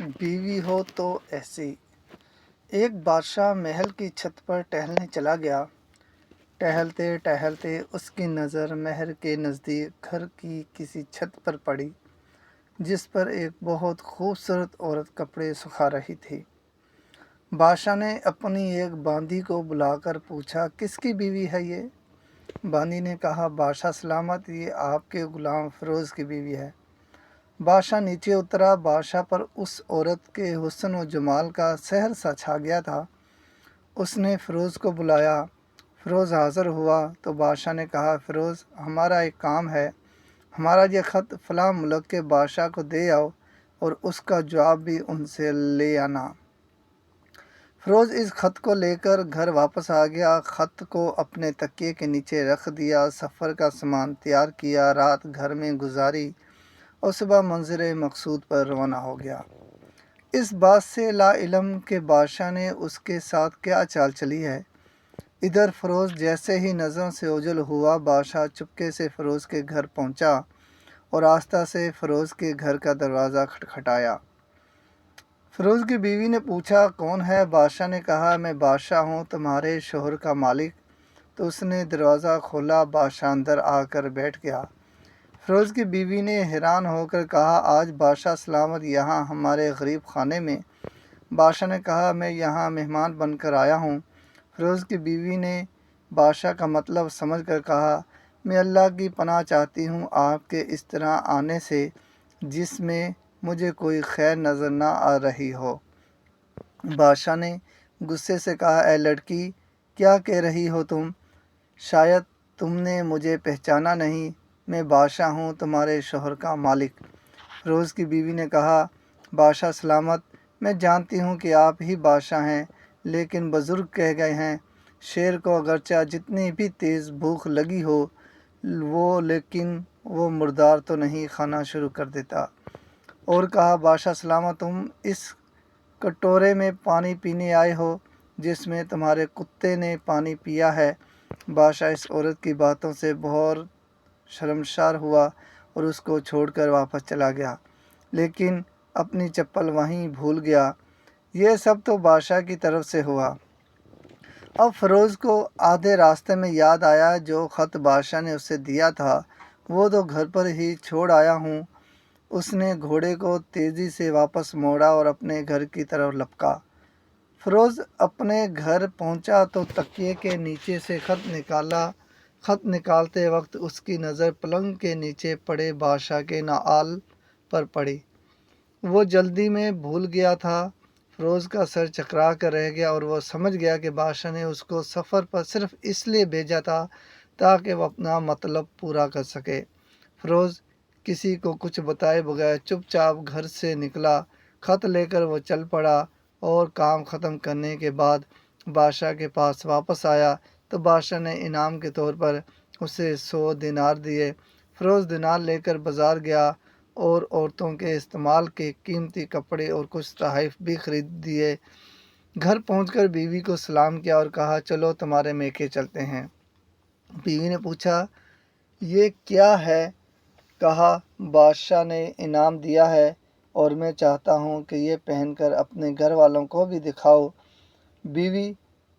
بیوی ہو تو ایسی۔ ایک بادشاہ محل کی چھت پر ٹہلنے چلا گیا۔ ٹہلتے ٹہلتے اس کی نظر محل کے نزدیک گھر کی کسی چھت پر پڑی، جس پر ایک بہت خوبصورت عورت کپڑے سکھا رہی تھی۔ بادشاہ نے اپنی ایک باندی کو بلا کر پوچھا، کس کی بیوی ہے یہ؟ باندی نے کہا، بادشاہ سلامت، یہ آپ کے غلام فیروز کی بیوی ہے۔ بادشاہ نیچے اترا۔ بادشاہ پر اس عورت کے حسن و جمال کا سحر سا چھا گیا تھا۔ اس نے فیروز کو بلایا۔ فیروز حاضر ہوا تو بادشاہ نے کہا، فیروز، ہمارا ایک کام ہے۔ ہمارا یہ خط فلاں ملک کے بادشاہ کو دے آؤ اور اس کا جواب بھی ان سے لے آنا۔ فیروز اس خط کو لے کر گھر واپس آ گیا۔ خط کو اپنے تکیے کے نیچے رکھ دیا، سفر کا سامان تیار کیا، رات گھر میں گزاری اور صبح منزل مقصود پر روانہ ہو گیا۔ اس بات سے لا علم کہ بادشاہ نے اس کے ساتھ کیا چال چلی ہے۔ ادھر فیروز جیسے ہی نظروں سے اوجھل ہوا، بادشاہ چپکے سے فیروز کے گھر پہنچا اور آہستہ سے فیروز کے گھر کا دروازہ کھٹکھٹایا۔ فیروز کی بیوی نے پوچھا، کون ہے؟ بادشاہ نے کہا، میں بادشاہ ہوں، تمہارے شوہر کا مالک۔ تو اس نے دروازہ کھولا۔ بادشاہ اندر آ کر بیٹھ گیا۔ فیروز کی بیوی نے حیران ہو کر کہا، آج بادشاہ سلامت یہاں ہمارے غریب خانے میں؟ بادشاہ نے کہا، میں یہاں مہمان بن کر آیا ہوں۔ فیروز کی بیوی نے بادشاہ کا مطلب سمجھ کر کہا، میں اللہ کی پناہ چاہتی ہوں آپ کے اس طرح آنے سے، جس میں مجھے کوئی خیر نظر نہ آ رہی ہو۔ بادشاہ نے غصے سے کہا، اے لڑکی، کیا کہہ رہی ہو تم؟ شاید تم نے مجھے پہچانا نہیں۔ میں بادشاہ ہوں، تمہارے شوہر کا مالک۔ فیروز کی بیوی نے کہا، بادشاہ سلامت، میں جانتی ہوں کہ آپ ہی بادشاہ ہیں، لیکن بزرگ کہہ گئے ہیں، شیر کو اگرچہ جتنی بھی تیز بھوک لگی ہو لیکن وہ مردار تو نہیں کھانا شروع کر دیتا۔ اور کہا، بادشاہ سلامت، تم اس کٹورے میں پانی پینے آئے ہو جس میں تمہارے کتے نے پانی پیا ہے۔ بادشاہ اس عورت کی باتوں سے بہت شرمسار ہوا اور اس کو چھوڑ کر واپس چلا گیا، لیکن اپنی چپل وہیں بھول گیا۔ یہ سب تو بادشاہ کی طرف سے ہوا۔ اب فیروز کو آدھے راستے میں یاد آیا، جو خط بادشاہ نے اسے دیا تھا وہ تو گھر پر ہی چھوڑ آیا ہوں۔ اس نے گھوڑے کو تیزی سے واپس موڑا اور اپنے گھر کی طرف لپکا۔ فیروز اپنے گھر پہنچا تو تکیے کے نیچے سے خط نکالا۔ خط نکالتے وقت اس کی نظر پلنگ کے نیچے پڑے بادشاہ کے نعال پر پڑی۔ وہ جلدی میں بھول گیا تھا۔ فیروز کا سر چکرا کر رہ گیا اور وہ سمجھ گیا کہ بادشاہ نے اس کو سفر پر صرف اس لیے بھیجا تھا تاکہ وہ اپنا مطلب پورا کر سکے۔ فیروز کسی کو کچھ بتائے بغیر چپ چاپ گھر سے نکلا۔ خط لے کر وہ چل پڑا اور کام ختم کرنے کے بعد بادشاہ کے پاس واپس آیا تو بادشاہ نے انعام کے طور پر اسے 100 دینار دیے۔ فیروز دینار لے کر بازار گیا اور عورتوں کے استعمال کے قیمتی کپڑے اور کچھ تحائف بھی خرید دیے۔ گھر پہنچ کر بیوی کو سلام کیا اور کہا، چلو تمہارے میکے چلتے ہیں۔ بیوی نے پوچھا، یہ کیا ہے؟ کہا، بادشاہ نے انعام دیا ہے اور میں چاہتا ہوں کہ یہ پہن کر اپنے گھر والوں کو بھی دکھاؤ۔ بیوی،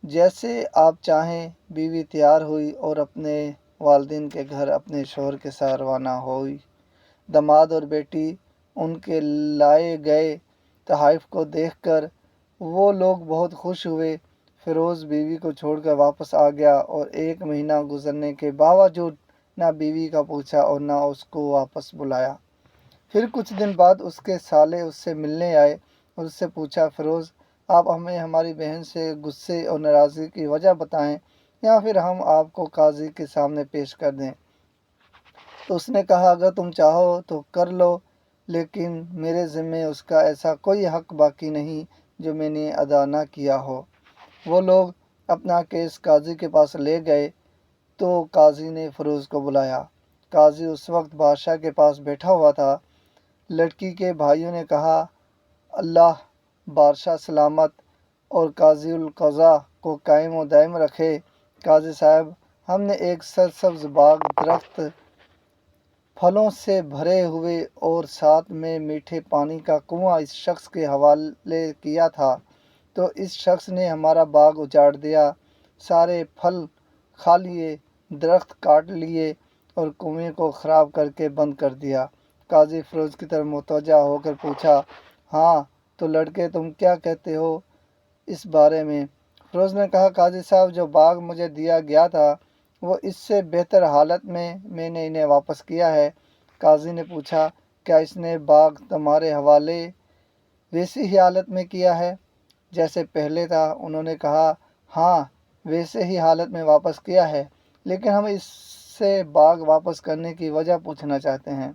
جیسے آپ چاہیں۔ بیوی تیار ہوئی اور اپنے والدین کے گھر اپنے شوہر کے ساتھ روانہ ہوئی۔ داماد اور بیٹی ان کے لائے گئے تحائف کو دیکھ کر وہ لوگ بہت خوش ہوئے۔ فیروز بیوی کو چھوڑ کر واپس آ گیا اور 1 مہینہ گزرنے کے باوجود نہ بیوی کا پوچھا اور نہ اس کو واپس بلایا۔ پھر کچھ دن بعد اس کے سالے اس سے ملنے آئے اور اس سے پوچھا، فیروز، آپ ہمیں ہماری بہن سے غصے اور ناراضگی کی وجہ بتائیں یا پھر ہم آپ کو قاضی کے سامنے پیش کر دیں۔ تو اس نے کہا، اگر تم چاہو تو کر لو، لیکن میرے ذمے اس کا ایسا کوئی حق باقی نہیں جو میں نے ادا نہ کیا ہو۔ وہ لوگ اپنا کیس قاضی کے پاس لے گئے تو قاضی نے فیروز کو بلایا۔ قاضی اس وقت بادشاہ کے پاس بیٹھا ہوا تھا۔ لڑکی کے بھائیوں نے کہا، اللہ بادشاہ سلامت اور قاضی القضاء کو قائم و دائم رکھے۔ قاضی صاحب، ہم نے ایک سرسبز باغ، درخت، پھلوں سے بھرے ہوئے اور ساتھ میں میٹھے پانی کا کنواں اس شخص کے حوالے کیا تھا، تو اس شخص نے ہمارا باغ اجاڑ دیا، سارے پھل کھا لیے، درخت کاٹ لیے اور کنویں کو خراب کر کے بند کر دیا۔ قاضی فیروز کی طرف متوجہ ہو کر پوچھا، ہاں تو لڑکے تم کیا کہتے ہو اس بارے میں؟ فیروز نے کہا، قاضی صاحب جو باغ مجھے دیا گیا تھا وہ اس سے بہتر حالت میں نے انہیں واپس کیا ہے۔ قاضی نے پوچھا، کیا اس نے باغ تمہارے حوالے ویسی ہی حالت میں کیا ہے جیسے پہلے تھا؟ انہوں نے کہا، ہاں ویسے ہی حالت میں واپس کیا ہے، لیکن ہم اس سے باغ واپس کرنے کی وجہ پوچھنا چاہتے ہیں۔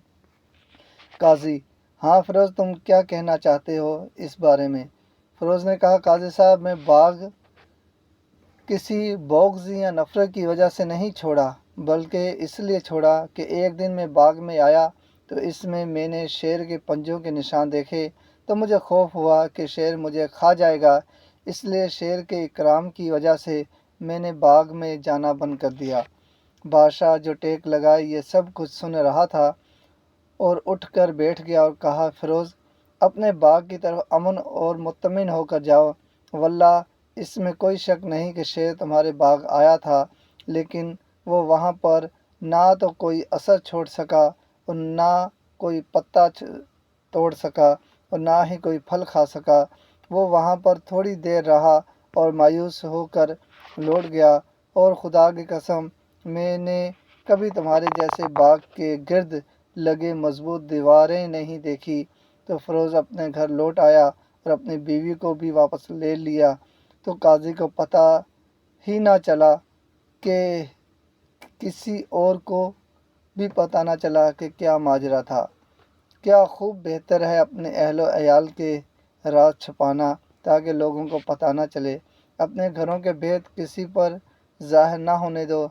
قاضی، ہاں فیروز تم کیا کہنا چاہتے ہو اس بارے میں؟ فیروز نے کہا، قاضی صاحب میں باغ کسی بغض یا نفرت کی وجہ سے نہیں چھوڑا، بلکہ اس لیے چھوڑا کہ ایک دن میں باغ میں آیا تو اس میں نے شیر کے پنجوں کے نشان دیکھے، تو مجھے خوف ہوا کہ شیر مجھے کھا جائے گا، اس لیے شیر کے اکرام کی وجہ سے میں نے باغ میں جانا بند کر دیا۔ بادشاہ جو ٹیک لگائے یہ سب کچھ سن رہا تھا اور اٹھ کر بیٹھ گیا اور کہا، فیروز اپنے باغ کی طرف امن اور مطمئن ہو کر جاؤ، واللہ اس میں کوئی شک نہیں کہ شیر تمہارے باغ آیا تھا، لیکن وہ وہاں پر نہ تو کوئی اثر چھوڑ سکا اور نہ کوئی پتا توڑ سکا اور نہ ہی کوئی پھل کھا سکا۔ وہ وہاں پر تھوڑی دیر رہا اور مایوس ہو کر لوٹ گیا، اور خدا کی قسم میں نے کبھی تمہارے جیسے باغ کے گرد لگے مضبوط دیواریں نہیں دیکھی۔ تو فیروز اپنے گھر لوٹ آیا اور اپنی بیوی کو بھی واپس لے لیا، تو قاضی کو پتہ ہی نہ چلا کہ کسی اور کو بھی پتہ نہ چلا کہ کیا ماجرا تھا۔ کیا خوب بہتر ہے اپنے اہل و عیال کے راز چھپانا تاکہ لوگوں کو پتہ نہ چلے۔ اپنے گھروں کے بھید کسی پر ظاہر نہ ہونے دو۔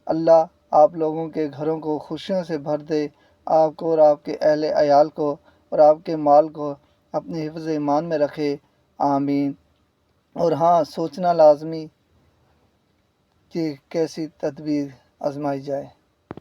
اللہ آپ لوگوں کے گھروں کو خوشیوں سے بھر دے، آپ کو اور آپ کے اہل عیال کو اور آپ کے مال کو اپنی حفظ ایمان میں رکھے، آمین۔ اور ہاں سوچنا لازمی کہ کیسی تدبیر آزمائی جائے۔